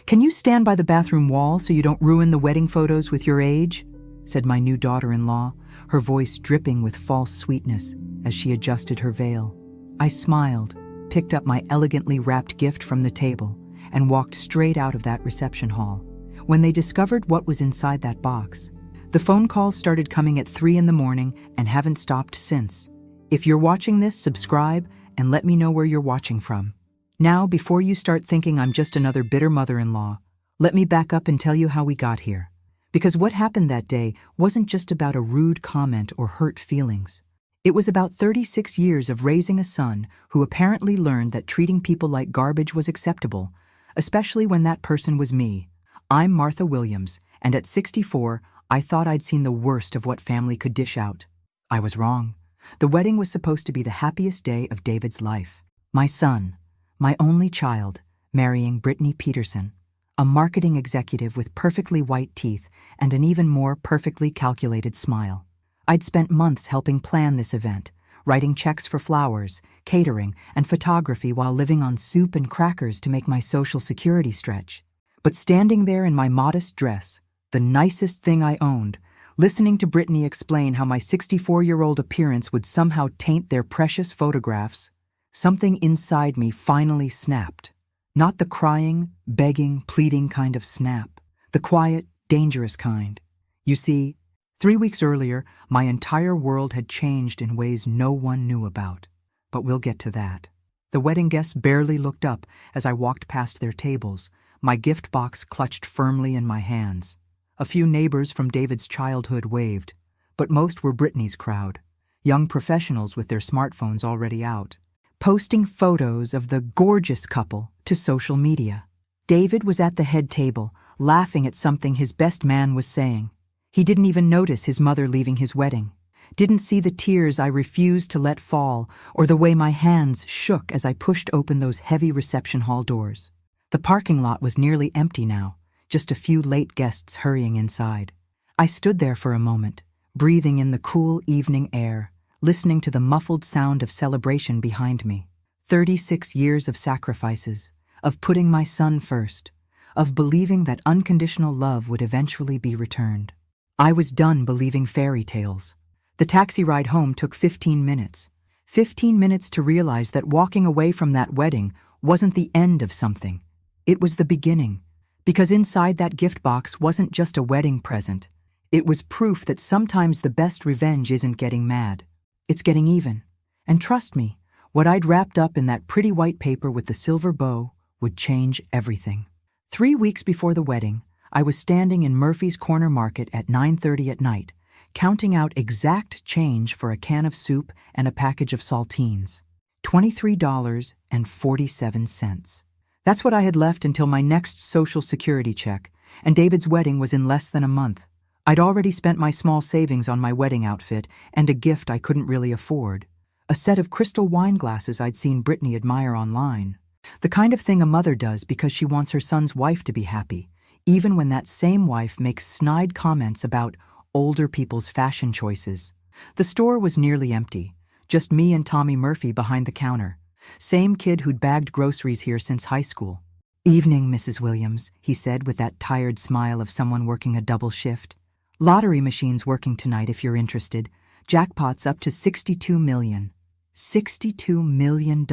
"Can you stand by the bathroom wall so you don't ruin the wedding photos with your age?" said my new daughter-in-law, her voice dripping with false sweetness as she adjusted her veil. I smiled, picked up my elegantly wrapped gift from the table, and walked straight out of that reception hall. When they discovered what was inside that box, the phone calls started coming at 3 in the morning and haven't stopped since. If you're watching this, subscribe and let me know where you're watching from. Now, before you start thinking I'm just another bitter mother-in-law, let me back up and tell you how we got here. Because what happened that day wasn't just about a rude comment or hurt feelings. It was about 36 years of raising a son who apparently learned that treating people like garbage was acceptable, especially when that person was me. I'm Martha Williams, and at 64, I thought I'd seen the worst of what family could dish out. I was wrong. The wedding was supposed to be the happiest day of David's life. My son, my only child, marrying Brittany Peterson, a marketing executive with perfectly white teeth and an even more perfectly calculated smile. I'd spent months helping plan this event, writing checks for flowers, catering, and photography while living on soup and crackers to make my Social Security stretch. But standing there in my modest dress, the nicest thing I owned, listening to Brittany explain how my 64-year-old appearance would somehow taint their precious photographs, something inside me finally snapped. Not the crying, begging, pleading kind of snap, the quiet, dangerous kind. You see, 3 weeks earlier, my entire world had changed in ways no one knew about. But we'll get to that. The wedding guests barely looked up as I walked past their tables, my gift box clutched firmly in my hands. A few neighbors from David's childhood waved, but most were Brittany's crowd, young professionals with their smartphones already out, posting photos of the gorgeous couple to social media. David was at the head table, laughing at something his best man was saying. He didn't even notice his mother leaving his wedding, didn't see the tears I refused to let fall or the way my hands shook as I pushed open those heavy reception hall doors. The parking lot was nearly empty now, just a few late guests hurrying inside. I stood there for a moment, breathing in the cool evening air, listening to the muffled sound of celebration behind me. 36 years of sacrifices, of putting my son first, of believing that unconditional love would eventually be returned. I was done believing fairy tales. The taxi ride home took 15 minutes. 15 minutes to realize that walking away from that wedding wasn't the end of something. It was the beginning. Because inside that gift box wasn't just a wedding present. It was proof that sometimes the best revenge isn't getting mad. It's getting even. And trust me, what I'd wrapped up in that pretty white paper with the silver bow would change everything. 3 weeks before the wedding, I was standing in Murphy's Corner Market at 9:30 at night, counting out exact change for a can of soup and a package of saltines. $23.47. That's what I had left until my next Social Security check, and David's wedding was in less than a month. I'd already spent my small savings on my wedding outfit and a gift I couldn't really afford. A set of crystal wine glasses I'd seen Brittany admire online. The kind of thing a mother does because she wants her son's wife to be happy, even when that same wife makes snide comments about older people's fashion choices. The store was nearly empty, just me and Tommy Murphy behind the counter. Same kid who'd bagged groceries here since high school. "Evening, Mrs. Williams," he said with that tired smile of someone working a double shift. "Lottery machine's working tonight if you're interested. Jackpot's up to $62 million. $62 million.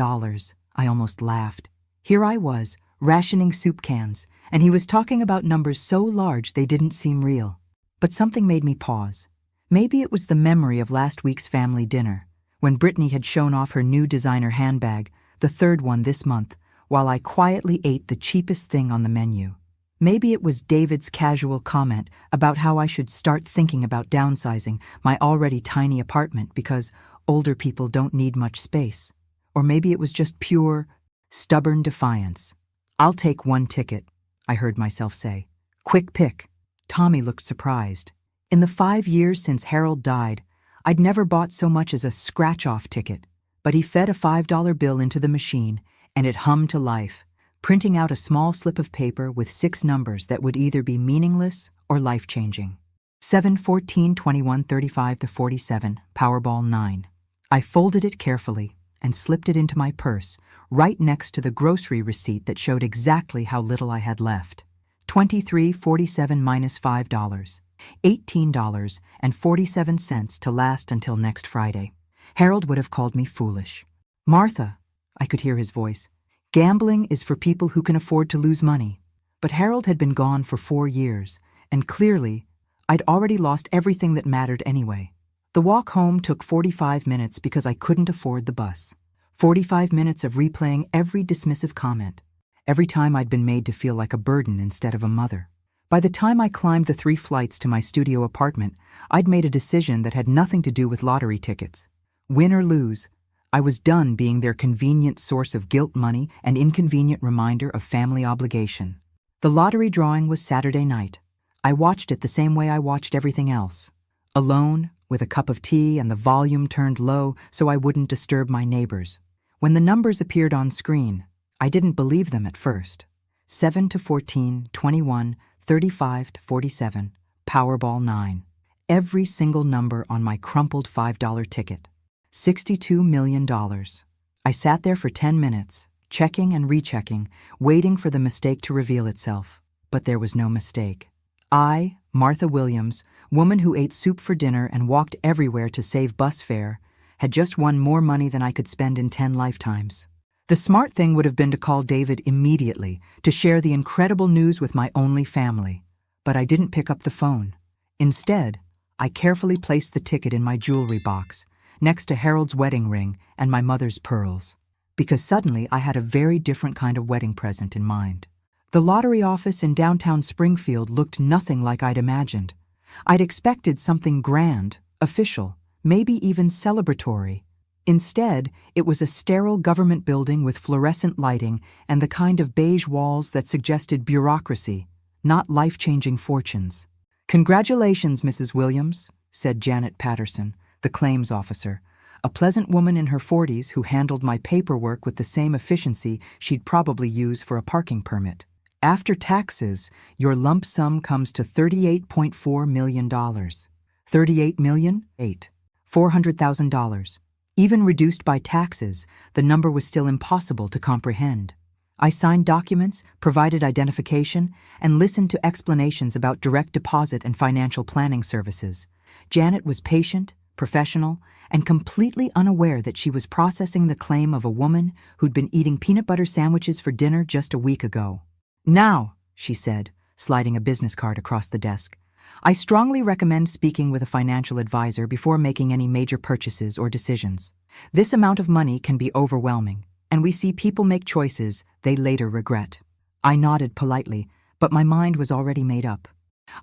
I almost laughed. Here I was, rationing soup cans, and he was talking about numbers so large they didn't seem real. But something made me pause. Maybe it was the memory of last week's family dinner, when Brittany had shown off her new designer handbag, the third one this month, while I quietly ate the cheapest thing on the menu. Maybe it was David's casual comment about how I should start thinking about downsizing my already tiny apartment because older people don't need much space. Or maybe it was just pure, stubborn defiance. "I'll take one ticket," I heard myself say. "Quick pick." Tommy looked surprised. In the 5 years since Harold died, I'd never bought so much as a scratch-off ticket, but he fed a $5 bill into the machine, and it hummed to life, printing out a small slip of paper with 6 numbers that would either be meaningless or life-changing. 7, 14, 21, 35 to 47, Powerball 9. I folded it carefully and slipped it into my purse, right next to the grocery receipt that showed exactly how little I had left. $23.47 minus $5. $18.47 to last until next Friday. Harold would have called me foolish. Martha, I could hear his voice. Gambling is for people who can afford to lose money. But Harold had been gone for 4 years, and clearly, I'd already lost everything that mattered anyway. The walk home took 45 minutes because I couldn't afford the bus. 45 minutes of replaying every dismissive comment. Every time I'd been made to feel like a burden instead of a mother. By the time I climbed the 3 flights to my studio apartment, I'd made a decision that had nothing to do with lottery tickets. Win or lose, I was done being their convenient source of guilt money and inconvenient reminder of family obligation. The lottery drawing was Saturday night. I watched it the same way I watched everything else. Alone, with a cup of tea and the volume turned low so I wouldn't disturb my neighbors. When the numbers appeared on screen, I didn't believe them at first. 7 to 14, 21, 35 to 47, Powerball 9. Every single number on my crumpled $5 ticket. $62 million. I sat there for 10 minutes, checking and rechecking, waiting for the mistake to reveal itself. But there was no mistake. I, Martha Williams, woman who ate soup for dinner and walked everywhere to save bus fare, had just won more money than I could spend in 10 lifetimes. The smart thing would have been to call David immediately to share the incredible news with my only family. But I didn't pick up the phone. Instead, I carefully placed the ticket in my jewelry box, next to Harold's wedding ring and my mother's pearls. Because suddenly I had a very different kind of wedding present in mind. The lottery office in downtown Springfield looked nothing like I'd imagined. I'd expected something grand, official, maybe even celebratory. Instead, it was a sterile government building with fluorescent lighting and the kind of beige walls that suggested bureaucracy, not life-changing fortunes. "Congratulations, Mrs. Williams," said Janet Patterson, the claims officer, a pleasant woman in her 40s who handled my paperwork with the same efficiency she'd probably use for a parking permit. "After taxes, your lump sum comes to $38.4 million. $38 million? $400,000. Even reduced by taxes, the number was still impossible to comprehend. I signed documents, provided identification, and listened to explanations about direct deposit and financial planning services. Janet was patient, professional, and completely unaware that she was processing the claim of a woman who'd been eating peanut butter sandwiches for dinner just a week ago. "Now," she said, sliding a business card across the desk, "I strongly recommend speaking with a financial advisor before making any major purchases or decisions. This amount of money can be overwhelming, and we see people make choices they later regret." I nodded politely, but my mind was already made up.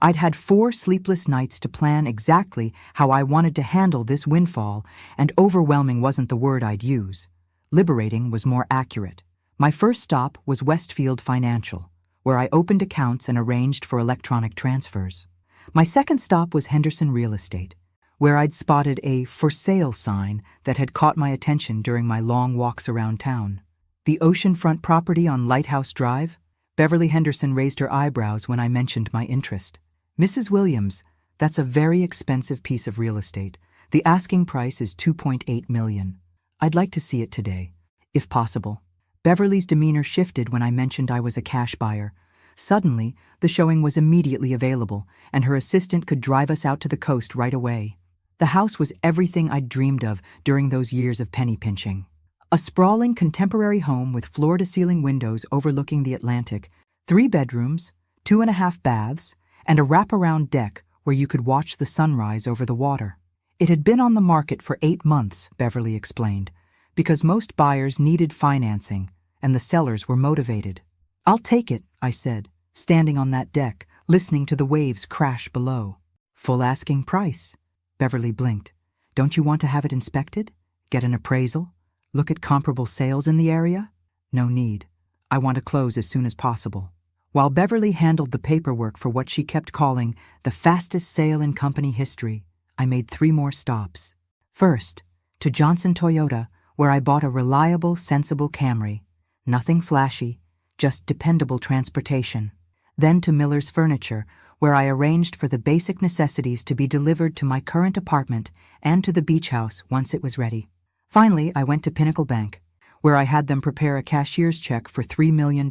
I'd had 4 sleepless nights to plan exactly how I wanted to handle this windfall, and overwhelming wasn't the word I'd use. Liberating was more accurate. My first stop was Westfield Financial, where I opened accounts and arranged for electronic transfers. My second stop was Henderson Real Estate, where I'd spotted a "for sale" sign that had caught my attention during my long walks around town. The oceanfront property on Lighthouse Drive? Beverly Henderson raised her eyebrows when I mentioned my interest. "Mrs. Williams, that's a very expensive piece of real estate. The asking price is $2.8 million. I'd like to see it today, if possible." Beverly's demeanor shifted when I mentioned I was a cash buyer. Suddenly, the showing was immediately available, and her assistant could drive us out to the coast right away. The house was everything I'd dreamed of during those years of penny pinching. A sprawling contemporary home with floor-to-ceiling windows overlooking the Atlantic, 3 bedrooms, 2.5 baths, and a wraparound deck where you could watch the sunrise over the water. It had been on the market for 8 months, Beverly explained, because most buyers needed financing, and the sellers were motivated. "I'll take it," I said, standing on that deck, listening to the waves crash below. "Full asking price." Beverly blinked. "Don't you want to have it inspected? Get an appraisal? Look at comparable sales in the area?" "No need. I want to close as soon as possible." While Beverly handled the paperwork for what she kept calling the fastest sale in company history, I made 3 more stops. First, to Johnson Toyota, where I bought a reliable, sensible Camry. Nothing flashy, just dependable transportation. Then to Miller's Furniture, where I arranged for the basic necessities to be delivered to my current apartment and to the beach house once it was ready. Finally, I went to Pinnacle Bank, where I had them prepare a cashier's check for $3 million,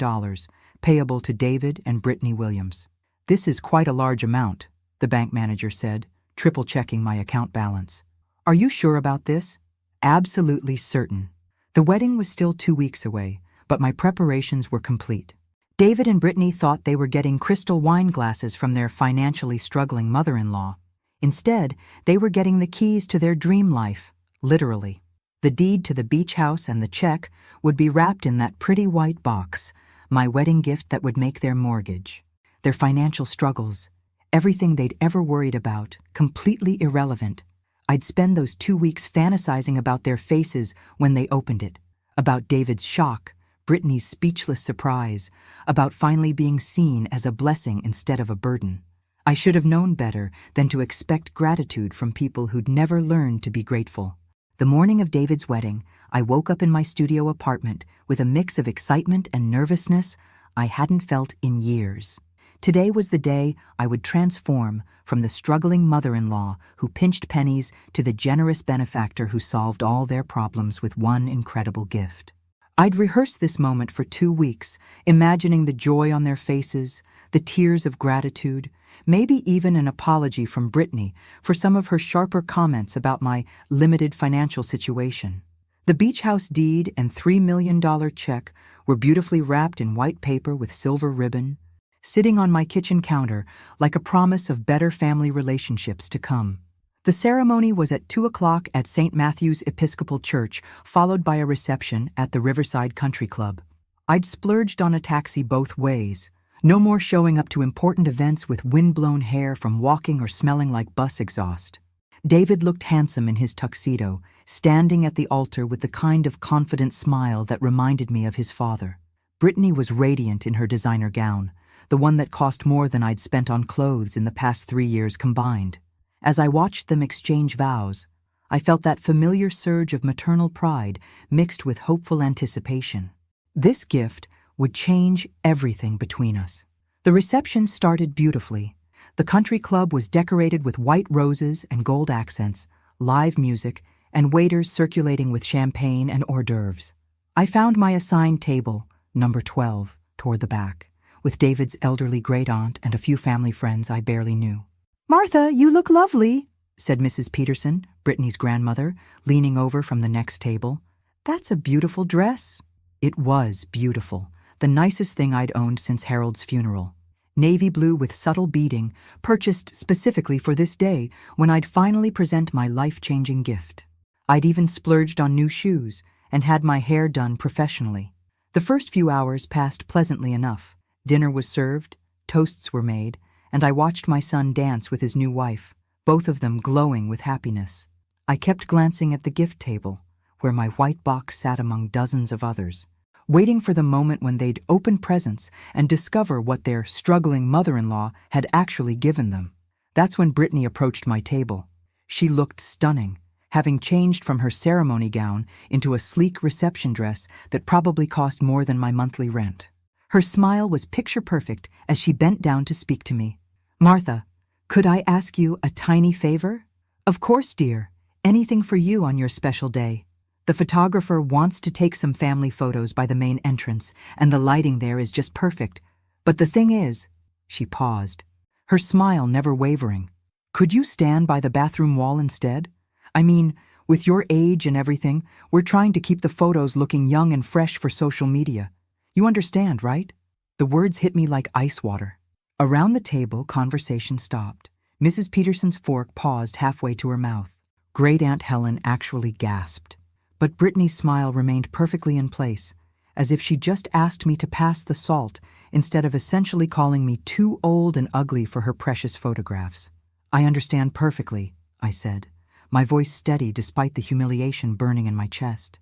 payable to David and Brittany Williams. "This is quite a large amount," the bank manager said, triple-checking my account balance. "Are you sure about this?" "Absolutely certain." The wedding was still 2 weeks away, but my preparations were complete. David and Brittany thought they were getting crystal wine glasses from their financially struggling mother-in-law. Instead, they were getting the keys to their dream life, literally. The deed to the beach house and the check would be wrapped in that pretty white box, my wedding gift that would make their mortgage. Their financial struggles, everything they'd ever worried about, completely irrelevant. I'd spend those 2 weeks fantasizing about their faces when they opened it, about David's shock, Brittany's speechless surprise, about finally being seen as a blessing instead of a burden. I should have known better than to expect gratitude from people who'd never learned to be grateful. The morning of David's wedding, I woke up in my studio apartment with a mix of excitement and nervousness I hadn't felt in years. Today was the day I would transform from the struggling mother-in-law who pinched pennies to the generous benefactor who solved all their problems with one incredible gift. I'd rehearsed this moment for 2 weeks, imagining the joy on their faces, the tears of gratitude, maybe even an apology from Brittany for some of her sharper comments about my limited financial situation. The beach house deed and $3 million check were beautifully wrapped in white paper with silver ribbon, sitting on my kitchen counter like a promise of better family relationships to come. The ceremony was at 2 o'clock at St. Matthew's Episcopal Church, followed by a reception at the Riverside Country Club. I'd splurged on a taxi both ways. No more showing up to important events with wind-blown hair from walking or smelling like bus exhaust. David looked handsome in his tuxedo, standing at the altar with the kind of confident smile that reminded me of his father. Brittany was radiant in her designer gown, the one that cost more than I'd spent on clothes in the past 3 years combined. As I watched them exchange vows, I felt that familiar surge of maternal pride mixed with hopeful anticipation. This gift would change everything between us. The reception started beautifully. The country club was decorated with white roses and gold accents, live music, and waiters circulating with champagne and hors d'oeuvres. I found my assigned table, number 12, toward the back, with David's elderly great-aunt and a few family friends I barely knew. "Martha, you look lovely," said Mrs. Peterson, Brittany's grandmother, leaning over from the next table. "That's a beautiful dress." It was beautiful, the nicest thing I'd owned since Harold's funeral. Navy blue with subtle beading, purchased specifically for this day when I'd finally present my life-changing gift. I'd even splurged on new shoes and had my hair done professionally. The first few hours passed pleasantly enough. Dinner was served, toasts were made, and I watched my son dance with his new wife, both of them glowing with happiness. I kept glancing at the gift table, where my white box sat among dozens of others, waiting for the moment when they'd open presents and discover what their struggling mother-in-law had actually given them. That's when Brittany approached my table. She looked stunning, having changed from her ceremony gown into a sleek reception dress that probably cost more than my monthly rent. Her smile was picture-perfect as she bent down to speak to me. "Martha, could I ask you a tiny favor?" "Of course, dear. Anything for you on your special day. The photographer wants to take some family photos by the main entrance, and the lighting there is just perfect. But the thing is," she paused, her smile never wavering, "could you stand by the bathroom wall instead? I mean, with your age and everything, we're trying to keep the photos looking young and fresh for social media. You understand, right?" The words hit me like ice water. Around the table, conversation stopped. Mrs. Peterson's fork paused halfway to her mouth. Great Aunt Helen actually gasped. But Brittany's smile remained perfectly in place, as if she just asked me to pass the salt instead of essentially calling me too old and ugly for her precious photographs. "I understand perfectly," I said, my voice steady despite the humiliation burning in my chest.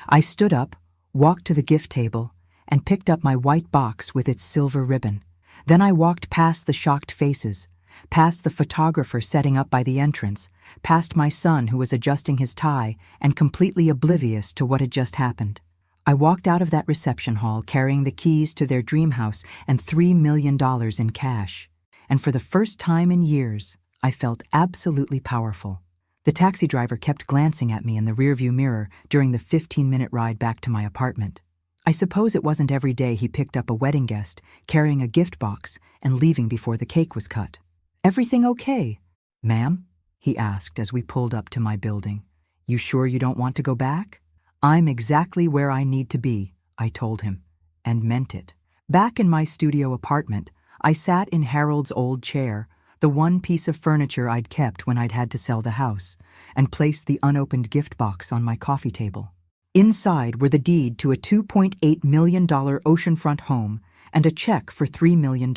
I stood up, walked to the gift table, and picked up my white box with its silver ribbon. Then I walked past the shocked faces, past the photographer setting up by the entrance, past my son who was adjusting his tie and completely oblivious to what had just happened. I walked out of that reception hall carrying the keys to their dream house and $3 million in cash. And for the first time in years, I felt absolutely powerful. The taxi driver kept glancing at me in the rearview mirror during the 15-minute ride back to my apartment. I suppose it wasn't every day he picked up a wedding guest, carrying a gift box, and leaving before the cake was cut. "Everything okay, ma'am?" he asked as we pulled up to my building. "You sure you don't want to go back?" "I'm exactly where I need to be," I told him, and meant it. Back in my studio apartment, I sat in Harold's old chair, the one piece of furniture I'd kept when I'd had to sell the house, and placed the unopened gift box on my coffee table. Inside were the deed to a $2.8 million oceanfront home and a check for $3 million.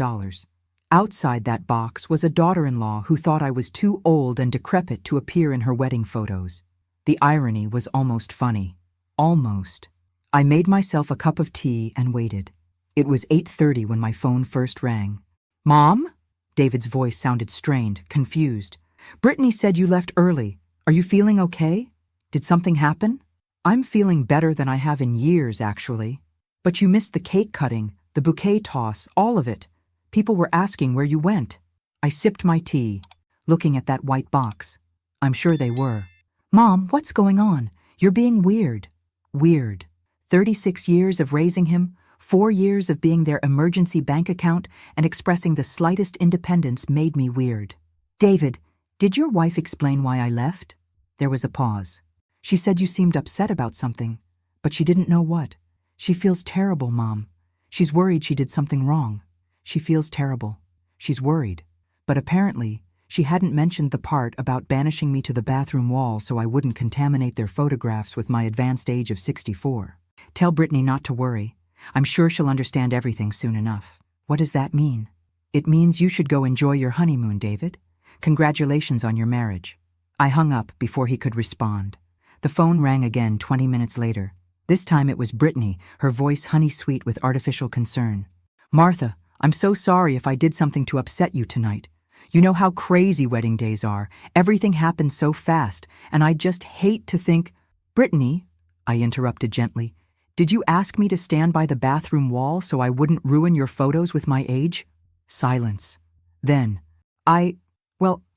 Outside that box was a daughter-in-law who thought I was too old and decrepit to appear in her wedding photos. The irony was almost funny. Almost. I made myself a cup of tea and waited. It was 8:30 when my phone first rang. "Mom?" David's voice sounded strained, confused. "Brittany said you left early. Are you feeling okay? Did something happen?" "I'm feeling better than I have in years, actually. But you missed the cake cutting, the bouquet toss, all of it. People were asking where you went." I sipped my tea, looking at that white box. I'm sure they were. "Mom, what's going on? You're being weird." Weird. 36 years of raising him, 4 years of being their emergency bank account and expressing the slightest independence made me weird. "David, did your wife explain why I left?" There was a pause. "She said you seemed upset about something, but she didn't know what. She feels terrible, Mom. She's worried she did something wrong. She feels terrible. She's worried. But apparently, she hadn't mentioned the part about banishing me to the bathroom wall so I wouldn't contaminate their photographs with my advanced age of 64. Tell Brittany not to worry. I'm sure she'll understand everything soon enough." "What does that mean?" "It means you should go enjoy your honeymoon, David. Congratulations on your marriage." I hung up before he could respond. The phone rang again 20 minutes later. This time it was Brittany, her voice honey-sweet with artificial concern. "Martha, I'm so sorry if I did something to upset you tonight. You know how crazy wedding days are. Everything happens so fast, and I just hate to think—" "Brittany," I interrupted gently, "did you ask me to stand by the bathroom wall so I wouldn't ruin your photos with my age?" Silence. Then, I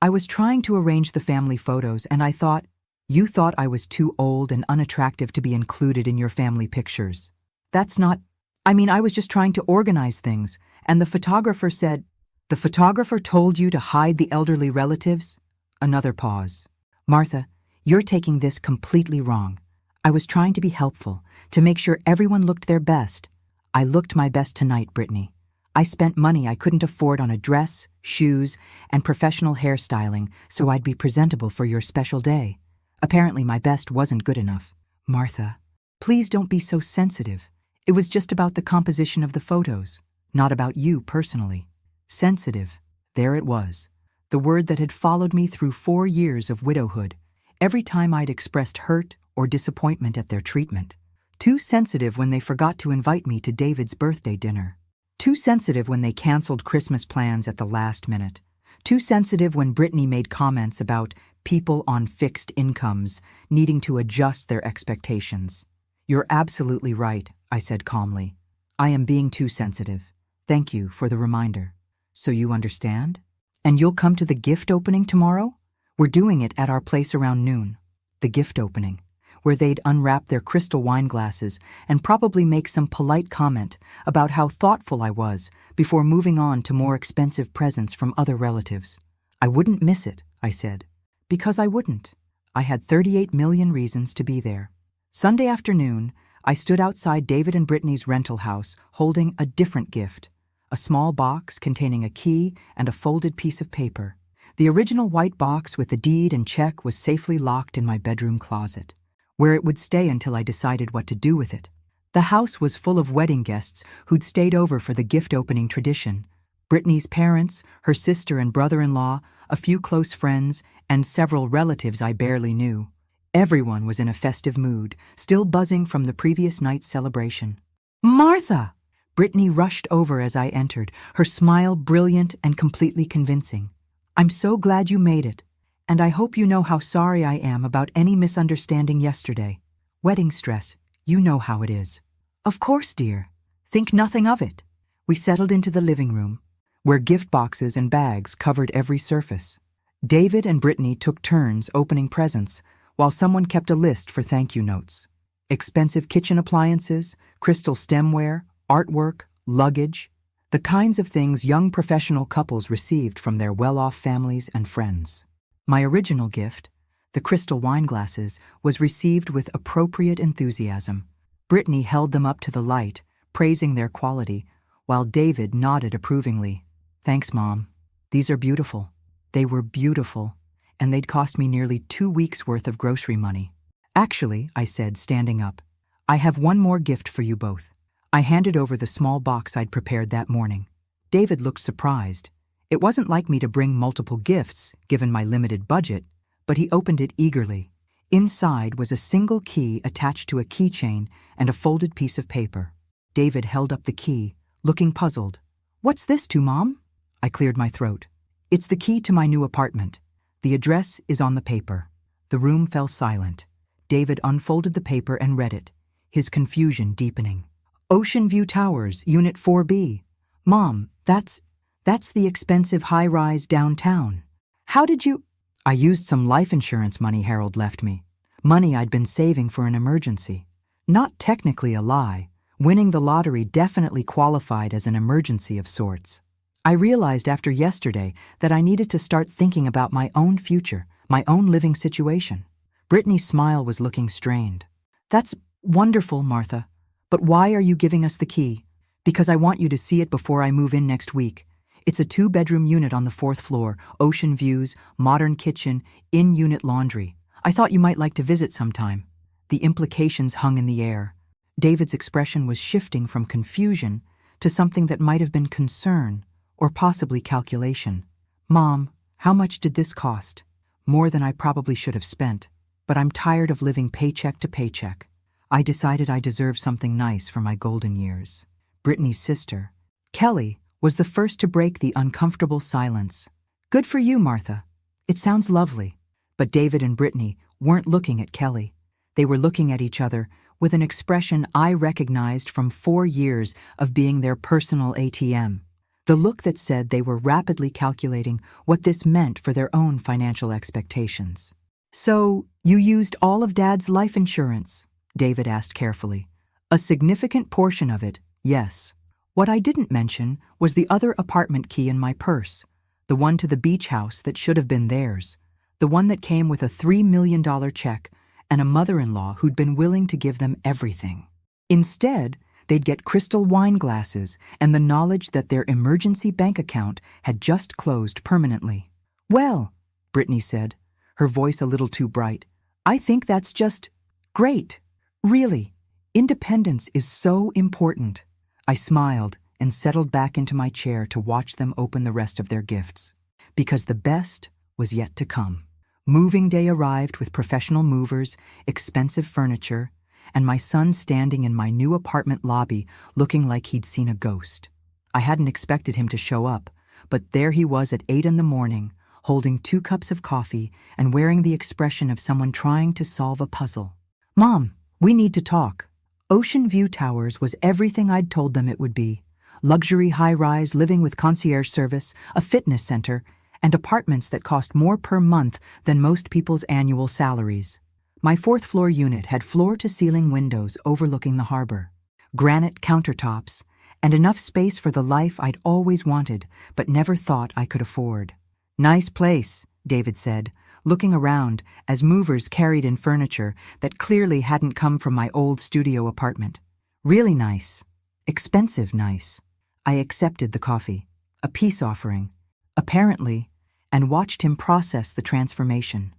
was trying to arrange the family photos, and I thought, "You thought I was too old and unattractive to be included in your family pictures. That's not— I was just trying to organize things, and the photographer said—" "The photographer told you to hide the elderly relatives?" Another pause. "Martha, you're taking this completely wrong. I was trying to be helpful, to make sure everyone looked their best. I looked my best tonight, Brittany. I spent money I couldn't afford on a dress, shoes, and professional hairstyling so I'd be presentable for your special day. Apparently my best wasn't good enough." "Martha, please don't be so sensitive. It was just about the composition of the photos, not about you personally." Sensitive. There it was. The word that had followed me through 4 years of widowhood, every time I'd expressed hurt or disappointment at their treatment. Too sensitive when they forgot to invite me to David's birthday dinner. Too sensitive when they canceled Christmas plans at the last minute. Too sensitive when Brittany made comments about people on fixed incomes needing to adjust their expectations. "You're absolutely right," I said calmly. "I am being too sensitive. Thank you for the reminder." "So you understand? And you'll come to the gift opening tomorrow? We're doing it at our place around noon." The gift opening, where they'd unwrap their crystal wine glasses and probably make some polite comment about how thoughtful I was before moving on to more expensive presents from other relatives. "I wouldn't miss it," I said. Because I wouldn't. I had 38 million reasons to be there. Sunday afternoon, I stood outside David and Brittany's rental house holding a different gift. A small box containing a key and a folded piece of paper. The original white box with the deed and check was safely locked in my bedroom closet, where it would stay until I decided what to do with it. The house was full of wedding guests who'd stayed over for the gift opening tradition. Brittany's parents, her sister and brother-in-law, a few close friends, and several relatives I barely knew. Everyone was in a festive mood, still buzzing from the previous night's celebration. "Martha!" Brittany rushed over as I entered, her smile brilliant and completely convincing. "I'm so glad you made it, and I hope you know how sorry I am about any misunderstanding yesterday. Wedding stress, you know how it is." "Of course, dear. Think nothing of it." We settled into the living room, where gift boxes and bags covered every surface. David and Brittany took turns opening presents, while someone kept a list for thank you notes. Expensive kitchen appliances, crystal stemware, artwork, luggage, the kinds of things young professional couples received from their well-off families and friends. My original gift, the crystal wine glasses, was received with appropriate enthusiasm. Brittany held them up to the light, praising their quality, while David nodded approvingly. "Thanks, Mom. These are beautiful." They were beautiful, and they'd cost me nearly 2 weeks' worth of grocery money. "Actually," I said, standing up, "I have one more gift for you both." I handed over the small box I'd prepared that morning. David looked surprised. It wasn't like me to bring multiple gifts, given my limited budget, but he opened it eagerly. Inside was a single key attached to a keychain and a folded piece of paper. David held up the key, looking puzzled. "What's this to, Mom?" I cleared my throat. "It's the key to my new apartment. The address is on the paper." The room fell silent. David unfolded the paper and read it, his confusion deepening. "Ocean View Towers, Unit 4B. Mom, that's the expensive high-rise downtown. How did you—" "I used some life insurance money Harold left me. Money I'd been saving for an emergency. Not technically a lie. Winning the lottery definitely qualified as an emergency of sorts. I realized after yesterday that I needed to start thinking about my own future, my own living situation." Brittany's smile was looking strained. "That's wonderful, Martha. But why are you giving us the key?" "Because I want you to see it before I move in next week. It's a 2-bedroom unit on the 4th floor, ocean views, modern kitchen, in-unit laundry. I thought you might like to visit sometime." The implications hung in the air. David's expression was shifting from confusion to something that might have been concern or possibly calculation. "Mom, how much did this cost?" "More than I probably should have spent, but I'm tired of living paycheck to paycheck. I decided I deserve something nice for my golden years." Brittany's sister, Kelly, was the first to break the uncomfortable silence. "Good for you, Martha. It sounds lovely." But David and Brittany weren't looking at Kelly. They were looking at each other with an expression I recognized from 4 years of being their personal ATM. The look that said they were rapidly calculating what this meant for their own financial expectations. "So, you used all of Dad's life insurance?" David asked carefully. "A significant portion of it, yes. What I didn't mention was the other apartment key in my purse, the one to the beach house that should have been theirs, the one that came with a $3 million check and a mother-in-law who'd been willing to give them everything. Instead, they'd get crystal wine glasses and the knowledge that their emergency bank account had just closed permanently." "Well," Brittany said, her voice a little too bright, "I think that's just great. Really, independence is so important." I smiled and settled back into my chair to watch them open the rest of their gifts. Because the best was yet to come. Moving day arrived with professional movers, expensive furniture, and my son standing in my new apartment lobby looking like he'd seen a ghost. I hadn't expected him to show up, but there he was at 8 in the morning, holding 2 cups of coffee and wearing the expression of someone trying to solve a puzzle. "Mom, we need to talk." Ocean View Towers was everything I'd told them it would be. Luxury high-rise living with concierge service, a fitness center, and apartments that cost more per month than most people's annual salaries. My 4th-floor unit had floor-to-ceiling windows overlooking the harbor, granite countertops, and enough space for the life I'd always wanted but never thought I could afford. "Nice place," David said, looking around as movers carried in furniture that clearly hadn't come from my old studio apartment. "Really nice. Expensive nice." I accepted the coffee, a peace offering, apparently, and watched him process the transformation.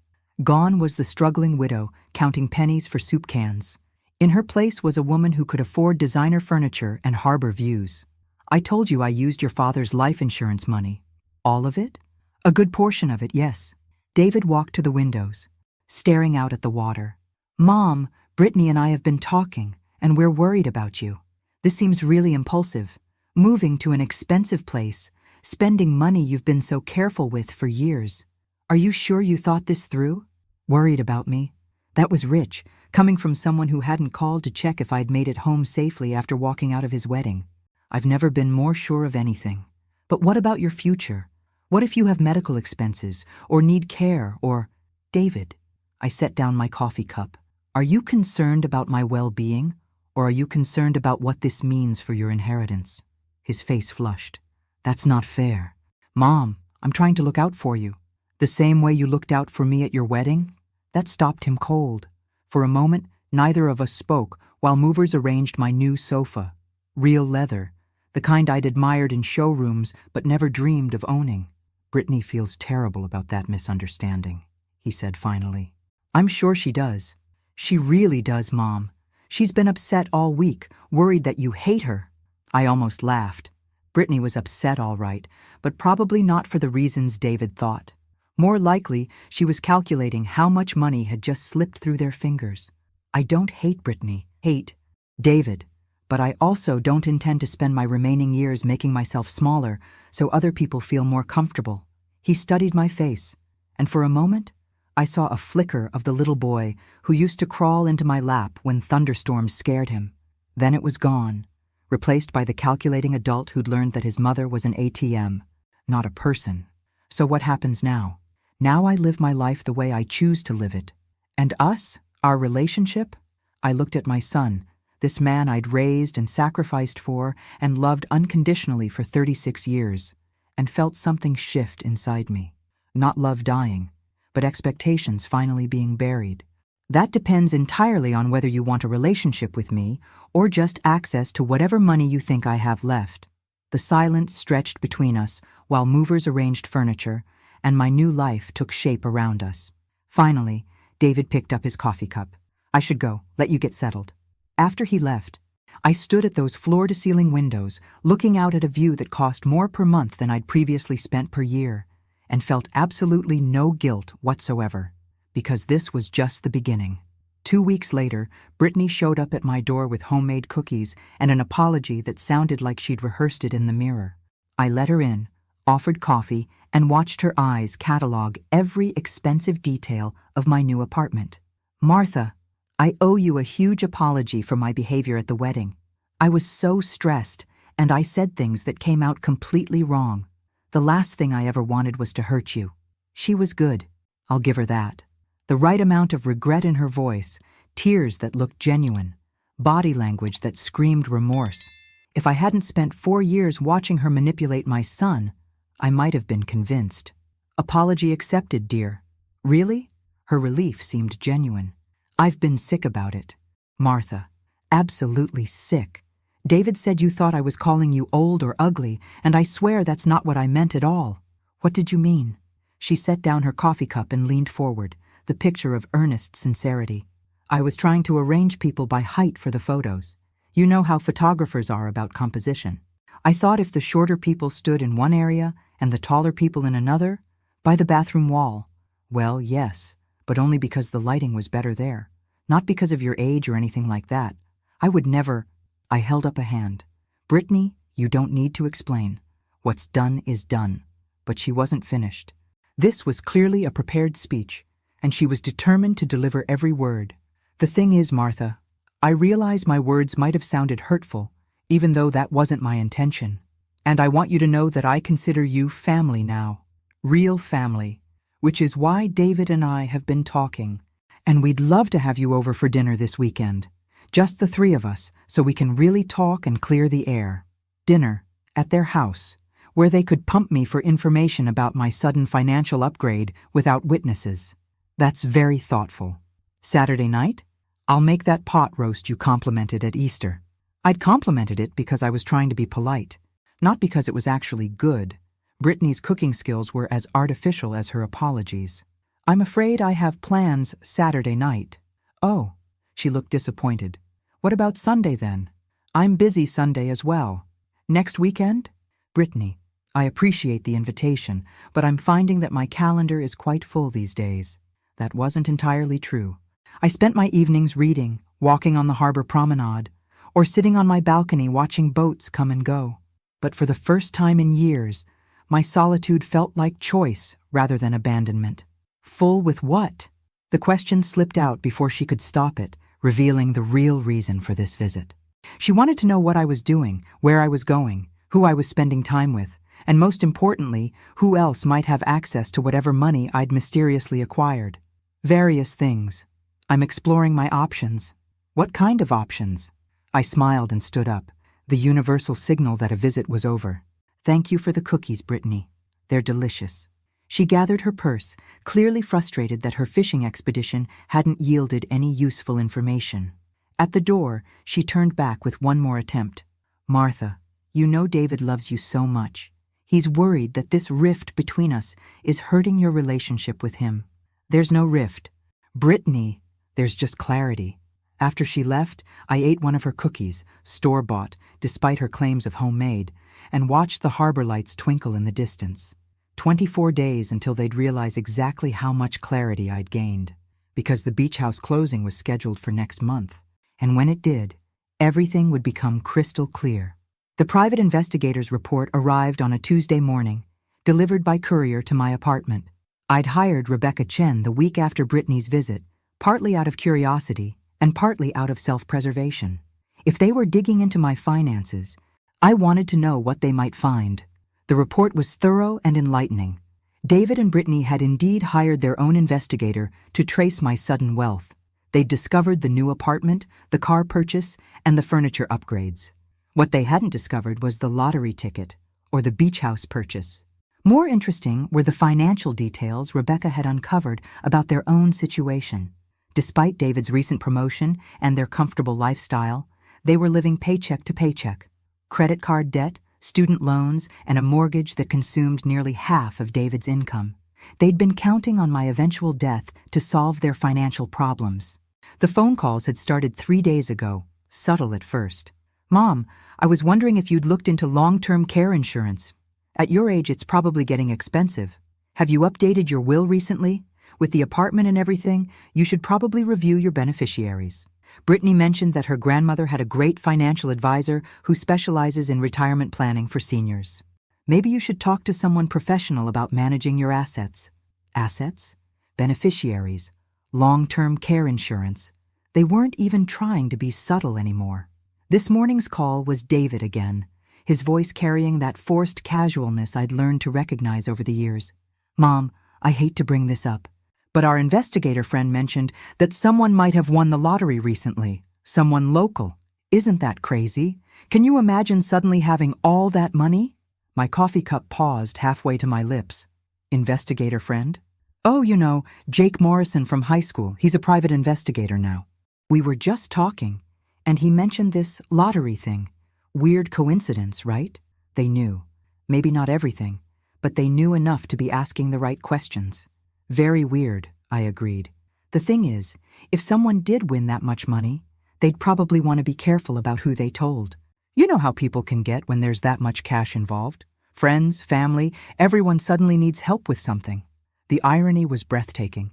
Gone was the struggling widow counting pennies for soup cans. In her place was a woman who could afford designer furniture and harbor views. "I told you I used your father's life insurance money." "All of it?" "A good portion of it, yes." David walked to the windows, staring out at the water. "Mom, Brittany and I have been talking, and we're worried about you. This seems really impulsive. Moving to an expensive place, spending money you've been so careful with for years. Are you sure you thought this through?" Worried about me? That was rich, coming from someone who hadn't called to check if I'd made it home safely after walking out of his wedding. I've never been more sure of anything. But what about your future? What if you have medical expenses, or need care, or— "David," I set down my coffee cup, "are you concerned about my well-being, Or are you concerned about what this means for your inheritance? His face flushed. That's not fair. Mom, I'm trying to look out for you. The same way you looked out for me at your wedding? That stopped him cold. For a moment, neither of us spoke while movers arranged my new sofa. Real leather, the kind I'd admired in showrooms but never dreamed of owning. Brittany feels terrible about that misunderstanding, he said finally. I'm sure she does. She really does, Mom. She's been upset all week, worried that you hate her. I almost laughed. Brittany was upset all right, but probably not for the reasons David thought. More likely, she was calculating how much money had just slipped through their fingers. I don't hate Brittany, hate David, but I also don't intend to spend my remaining years making myself smaller so other people feel more comfortable. He studied my face, and for a moment, I saw a flicker of the little boy who used to crawl into my lap when thunderstorms scared him. Then it was gone, replaced by the calculating adult who'd learned that his mother was an ATM, not a person. So what happens now? Now I live my life the way I choose to live it. And us? Our relationship? I looked at my son, this man I'd raised and sacrificed for and loved unconditionally for 36 years, and felt something shift inside me. Not love dying, but expectations finally being buried. That depends entirely on whether you want a relationship with me or just access to whatever money you think I have left. The silence stretched between us while movers arranged furniture, and my new life took shape around us. Finally, David picked up his coffee cup. I should go, let you get settled. After he left, I stood at those floor-to-ceiling windows, looking out at a view that cost more per month than I'd previously spent per year, and felt absolutely no guilt whatsoever, because this was just the beginning. 2 weeks later, Brittany showed up at my door with homemade cookies and an apology that sounded like she'd rehearsed it in the mirror. I let her in, offered coffee, and watched her eyes catalog every expensive detail of my new apartment. Martha, I owe you a huge apology for my behavior at the wedding. I was so stressed, and I said things that came out completely wrong. The last thing I ever wanted was to hurt you. She was good. I'll give her that. The right amount of regret in her voice, tears that looked genuine, body language that screamed remorse. If I hadn't spent 4 years watching her manipulate my son, I might have been convinced. Apology accepted, dear. Really? Her relief seemed genuine. I've been sick about it. Martha, absolutely sick. David said you thought I was calling you old or ugly, and I swear that's not what I meant at all. What did you mean? She set down her coffee cup and leaned forward, the picture of earnest sincerity. I was trying to arrange people by height for the photos. You know how photographers are about composition. I thought if the shorter people stood in one area and the taller people in another, by the bathroom wall. Well, yes, but only because the lighting was better there. Not because of your age or anything like that. I would never. I held up a hand. Brittany, you don't need to explain. What's done is done. But she wasn't finished. This was clearly a prepared speech, and she was determined to deliver every word. The thing is, Martha, I realize my words might have sounded hurtful, even though that wasn't my intention. And I want you to know that I consider you family now. Real family. Which is why David and I have been talking. And we'd love to have you over for dinner this weekend. Just the 3 of us, so we can really talk and clear the air. Dinner, at their house, where they could pump me for information about my sudden financial upgrade without witnesses. That's very thoughtful. Saturday night? I'll make that pot roast you complimented at Easter. I'd complimented it because I was trying to be polite, not because it was actually good. Brittany's cooking skills were as artificial as her apologies. I'm afraid I have plans Saturday night. Oh, she looked disappointed. What about Sunday then? I'm busy Sunday as well. Next weekend? Brittany, I appreciate the invitation, but I'm finding that my calendar is quite full these days. That wasn't entirely true. I spent my evenings reading, walking on the harbor promenade, or sitting on my balcony watching boats come and go. But for the first time in years, my solitude felt like choice rather than abandonment. Full with what? The question slipped out before she could stop it, revealing the real reason for this visit. She wanted to know what I was doing, where I was going, who I was spending time with, and most importantly, who else might have access to whatever money I'd mysteriously acquired. Various things. I'm exploring my options. What kind of options? I smiled and stood up, the universal signal that a visit was over. Thank you for the cookies, Brittany. They're delicious. She gathered her purse, clearly frustrated that her fishing expedition hadn't yielded any useful information. At the door, she turned back with one more attempt. Martha, you know David loves you so much. He's worried that this rift between us is hurting your relationship with him. There's no rift. Brittany, there's just clarity. After she left, I ate one of her cookies, store-bought, despite her claims of homemade, and watched the harbor lights twinkle in the distance. 24 days until they'd realize exactly how much clarity I'd gained, because the beach house closing was scheduled for next month. And when it did, everything would become crystal clear. The private investigator's report arrived on a Tuesday morning, delivered by courier to my apartment. I'd hired Rebecca Chen the week after Brittany's visit, partly out of curiosity and partly out of self-preservation. If they were digging into my finances, I wanted to know what they might find. The report was thorough and enlightening. David and Brittany had indeed hired their own investigator to trace my sudden wealth. They'd discovered the new apartment, the car purchase, and the furniture upgrades. What they hadn't discovered was the lottery ticket, or the beach house purchase. More interesting were the financial details Rebecca had uncovered about their own situation. Despite David's recent promotion and their comfortable lifestyle, they were living paycheck to paycheck. Credit card debt, student loans, and a mortgage that consumed nearly half of David's income. They'd been counting on my eventual death to solve their financial problems. The phone calls had started 3 days ago, subtle at first. Mom, I was wondering if you'd looked into long-term care insurance. At your age, it's probably getting expensive. Have you updated your will recently? With the apartment and everything, you should probably review your beneficiaries. Brittany mentioned that her grandmother had a great financial advisor who specializes in retirement planning for seniors. Maybe you should talk to someone professional about managing your assets. Assets? Beneficiaries? Long-term care insurance? They weren't even trying to be subtle anymore. This morning's call was David again, his voice carrying that forced casualness I'd learned to recognize over the years. Mom, I hate to bring this up, but our investigator friend mentioned that someone might have won the lottery recently. Someone local. Isn't that crazy? Can you imagine suddenly having all that money? My coffee cup paused halfway to my lips. Investigator friend? Oh, you know, Jake Morrison from high school. He's a private investigator now. We were just talking, and he mentioned this lottery thing. Weird coincidence, right? They knew. Maybe not everything, but they knew enough to be asking the right questions. Very weird, I agreed. The thing is, if someone did win that much money, they'd probably want to be careful about who they told. You know how people can get when there's that much cash involved. Friends, family, everyone suddenly needs help with something. The irony was breathtaking.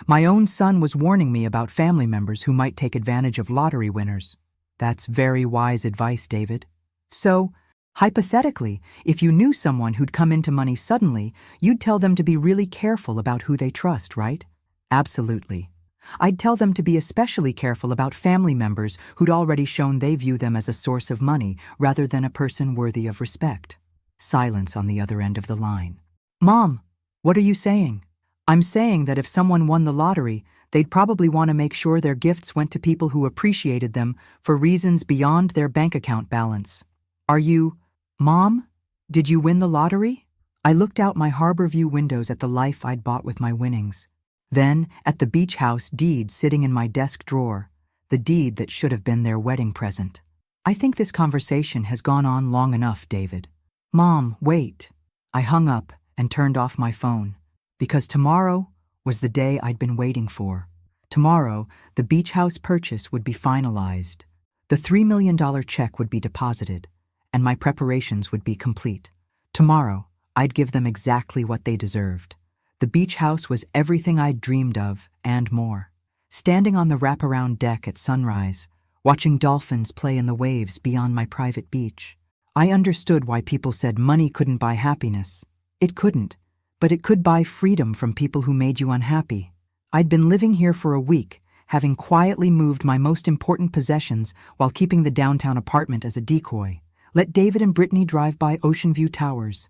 My own son was warning me about family members who might take advantage of lottery winners. That's very wise advice, David. So, hypothetically, if you knew someone who'd come into money suddenly, you'd tell them to be really careful about who they trust, right? Absolutely. I'd tell them to be especially careful about family members who'd already shown they view them as a source of money rather than a person worthy of respect. Silence on the other end of the line. Mom, what are you saying? I'm saying that if someone won the lottery, they'd probably want to make sure their gifts went to people who appreciated them for reasons beyond their bank account balance. Are you... Mom? Did you win the lottery? I looked out my harbor view windows at the life I'd bought with my winnings. Then, at the beach house deed sitting in my desk drawer, the deed that should have been their wedding present. I think this conversation has gone on long enough, David. Mom, wait. I hung up and turned off my phone, because tomorrow was the day I'd been waiting for. Tomorrow, the beach house purchase would be finalized. The $3 million check would be deposited, and my preparations would be complete. Tomorrow, I'd give them exactly what they deserved. The beach house was everything I'd dreamed of, and more. Standing on the wraparound deck at sunrise, watching dolphins play in the waves beyond my private beach, I understood why people said money couldn't buy happiness. It couldn't, but it could buy freedom from people who made you unhappy. I'd been living here for a week, having quietly moved my most important possessions while keeping the downtown apartment as a decoy. Let David and Brittany drive by Ocean View Towers,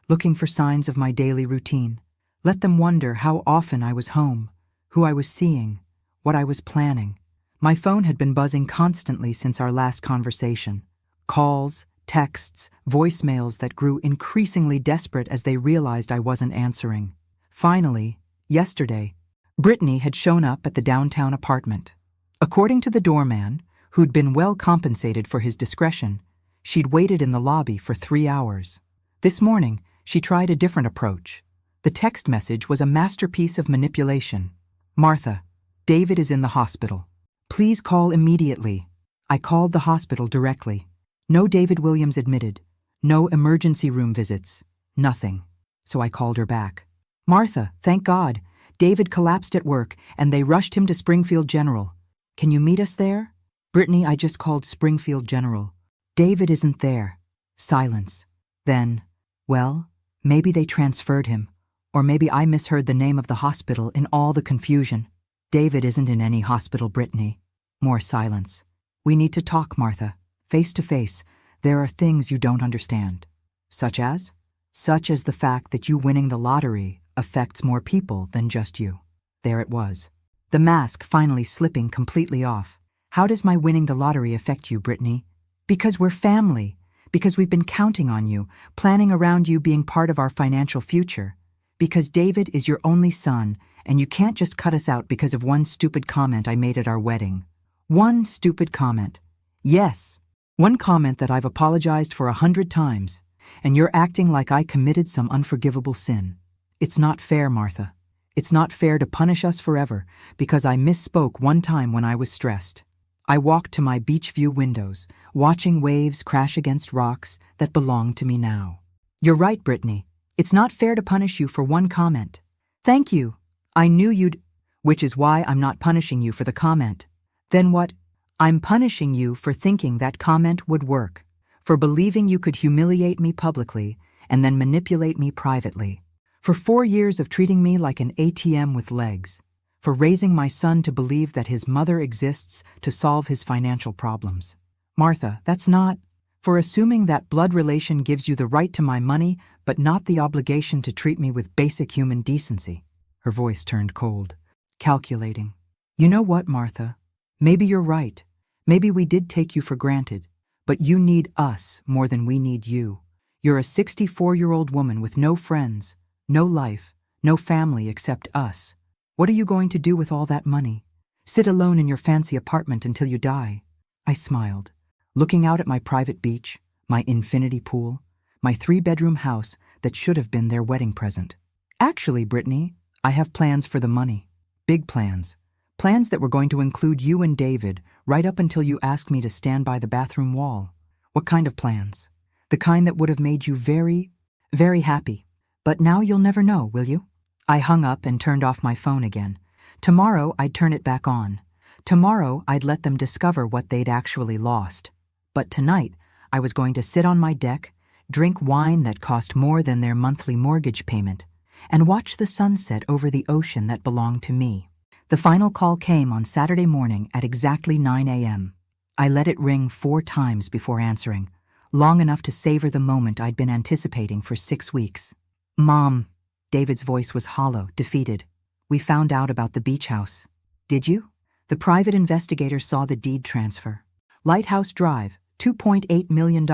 looking for signs of my daily routine. Let them wonder how often I was home, who I was seeing, what I was planning. My phone had been buzzing constantly since our last conversation. Calls, texts, voicemails that grew increasingly desperate as they realized I wasn't answering. Finally, yesterday, Brittany had shown up at the downtown apartment. According to the doorman, who'd been well compensated for his discretion, she'd waited in the lobby for 3 hours. This morning, she tried a different approach. The text message was a masterpiece of manipulation. "Martha, David is in the hospital. Please call immediately." I called the hospital directly. No David Williams admitted. No emergency room visits. Nothing. So I called her back. "Martha, thank God. David collapsed at work and they rushed him to Springfield General. Can you meet us there?" "Brittany, I just called Springfield General. David isn't there." Silence. Then, "Well, maybe they transferred him. Or maybe I misheard the name of the hospital in all the confusion." "David isn't in any hospital, Brittany." More silence. "We need to talk, Martha. Face to face. There are things you don't understand." "Such as?" "Such as the fact that you winning the lottery affects more people than just you." There it was. The mask finally slipping completely off. "How does my winning the lottery affect you, Brittany?" "Because we're family. Because we've been counting on you, planning around you being part of our financial future. Because David is your only son, and you can't just cut us out because of one stupid comment I made at our wedding." One stupid comment. Yes, one comment that I've apologized for 100 times, and you're acting like I committed some unforgivable sin. It's not fair, Martha. It's not fair to punish us forever because I misspoke one time when I was stressed. I walked to my beach view windows, watching waves crash against rocks that belong to me now. "You're right, Brittany. It's not fair to punish you for one comment." "Thank you. I knew you'd—" "Which is why I'm not punishing you for the comment." "Then what?" "I'm punishing you for thinking that comment would work, for believing you could humiliate me publicly and then manipulate me privately, for 4 years of treating me like an ATM with legs, for raising my son to believe that his mother exists to solve his financial problems. Martha, that's not— for assuming that blood relation gives you the right to my money but not the obligation to treat me with basic human decency." Her voice turned cold. Calculating. "You know what, Martha? Maybe you're right. Maybe we did take you for granted. But you need us more than we need you. You're a 64-year-old woman with no friends, no life, no family except us. What are you going to do with all that money? Sit alone in your fancy apartment until you die?" I smiled, looking out at my private beach, my infinity pool, my 3-bedroom house that should have been their wedding present. "Actually, Brittany, I have plans for the money. Big plans. Plans that were going to include you and David right up until you asked me to stand by the bathroom wall." "What kind of plans?" "The kind that would have made you very, very happy. But now you'll never know, will you?" I hung up and turned off my phone again. Tomorrow I'd turn it back on. Tomorrow I'd let them discover what they'd actually lost. But tonight I was going to sit on my deck, drink wine that cost more than their monthly mortgage payment, and watch the sunset over the ocean that belonged to me. The final call came on Saturday morning at exactly 9 a.m. I let it ring 4 times before answering, long enough to savor the moment I'd been anticipating for 6 weeks. "Mom," David's voice was hollow, defeated. "We found out about the beach house." "Did you?" "The private investigator saw the deed transfer. Lighthouse Drive, $2.8 million,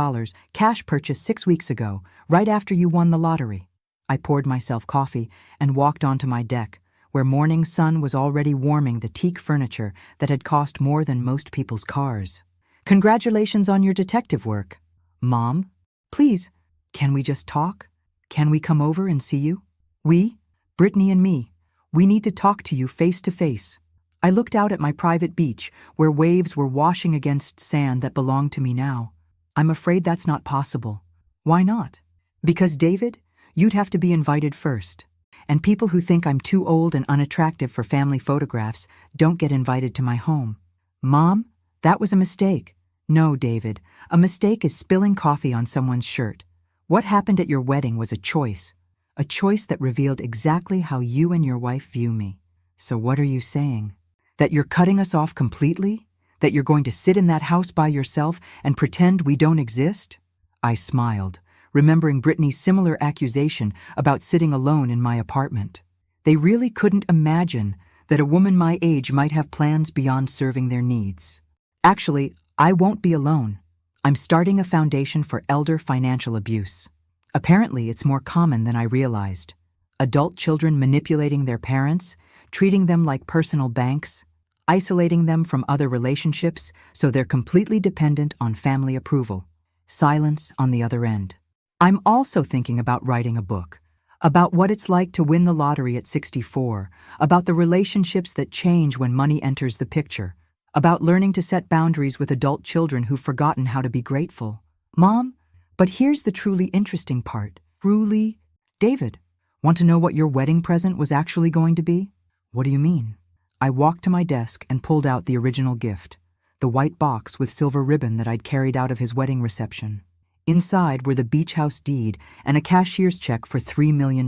cash purchase 6 weeks ago, right after you won the lottery." I poured myself coffee and walked onto my deck, where morning sun was already warming the teak furniture that had cost more than most people's cars. "Congratulations on your detective work." "Mom, please, can we just talk? Can we come over and see you? We, Brittany and me, we need to talk to you face to face." I looked out at my private beach, where waves were washing against sand that belonged to me now. "I'm afraid that's not possible." "Why not?" "Because, David, you'd have to be invited first. And people who think I'm too old and unattractive for family photographs don't get invited to my home." "Mom, that was a mistake." "No, David, a mistake is spilling coffee on someone's shirt. What happened at your wedding was a choice that revealed exactly how you and your wife view me. So what are you saying? That you're cutting us off completely? That you're going to sit in that house by yourself and pretend we don't exist?" I smiled, remembering Brittany's similar accusation about sitting alone in my apartment. They really couldn't imagine that a woman my age might have plans beyond serving their needs. Actually, I won't be alone. I'm starting a foundation for elder financial abuse. Apparently, it's more common than I realized. Adult children manipulating their parents, treating them like personal banks, isolating them from other relationships so they're completely dependent on family approval. Silence on the other end. I'm also thinking about writing a book, about what it's like to win the lottery at 64, about the relationships that change when money enters the picture, about learning to set boundaries with adult children who've forgotten how to be grateful. Mom, but here's the truly interesting part. Truly, David, want to know what your wedding present was actually going to be? What do you mean? I walked to my desk and pulled out the original gift, the white box with silver ribbon that I'd carried out of his wedding reception. Inside were the beach house deed and a cashier's check for $3 million,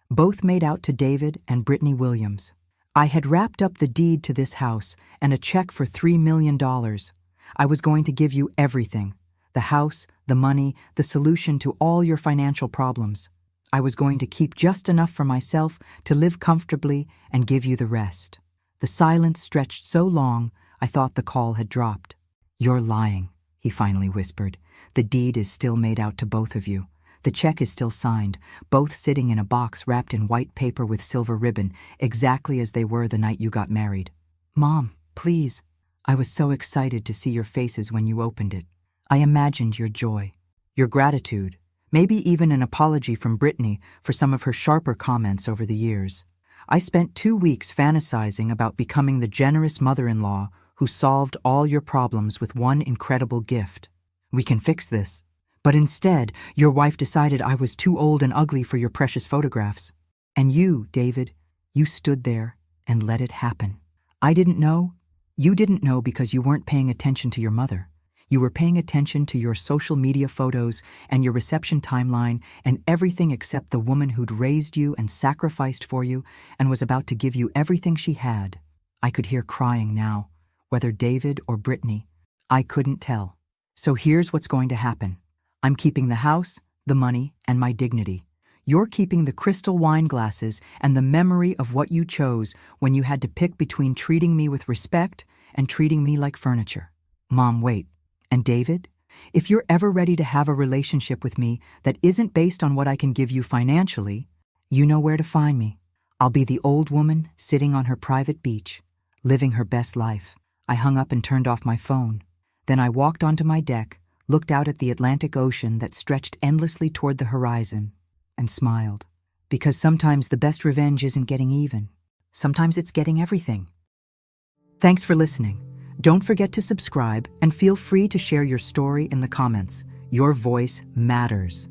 both made out to David and Brittany Williams. I had wrapped up the deed to this house and a check for $3 million. I was going to give you everything: the house, the money, the solution to all your financial problems. I was going to keep just enough for myself to live comfortably and give you the rest. The silence stretched so long, I thought the call had dropped. You're lying, he finally whispered. The deed is still made out to both of you. The check is still signed, both sitting in a box wrapped in white paper with silver ribbon, exactly as they were the night you got married. Mom, please. I was so excited to see your faces when you opened it. I imagined your joy, your gratitude, maybe even an apology from Brittany for some of her sharper comments over the years. I spent 2 weeks fantasizing about becoming the generous mother-in-law who solved all your problems with one incredible gift. We can fix this. But instead, your wife decided I was too old and ugly for your precious photographs. And you, David, you stood there and let it happen. I didn't know. You didn't know because you weren't paying attention to your mother. You were paying attention to your social media photos and your reception timeline and everything except the woman who'd raised you and sacrificed for you and was about to give you everything she had. I could hear crying now, whether David or Brittany. I couldn't tell. So here's what's going to happen. I'm keeping the house, the money, and my dignity. You're keeping the crystal wine glasses and the memory of what you chose when you had to pick between treating me with respect and treating me like furniture. Mom, wait. And David, if you're ever ready to have a relationship with me that isn't based on what I can give you financially, you know where to find me. I'll be the old woman sitting on her private beach, living her best life. I hung up and turned off my phone. Then I walked onto my deck, looked out at the Atlantic Ocean that stretched endlessly toward the horizon, and smiled. Because sometimes the best revenge isn't getting even. Sometimes it's getting everything. Thanks for listening. Don't forget to subscribe and feel free to share your story in the comments. Your voice matters.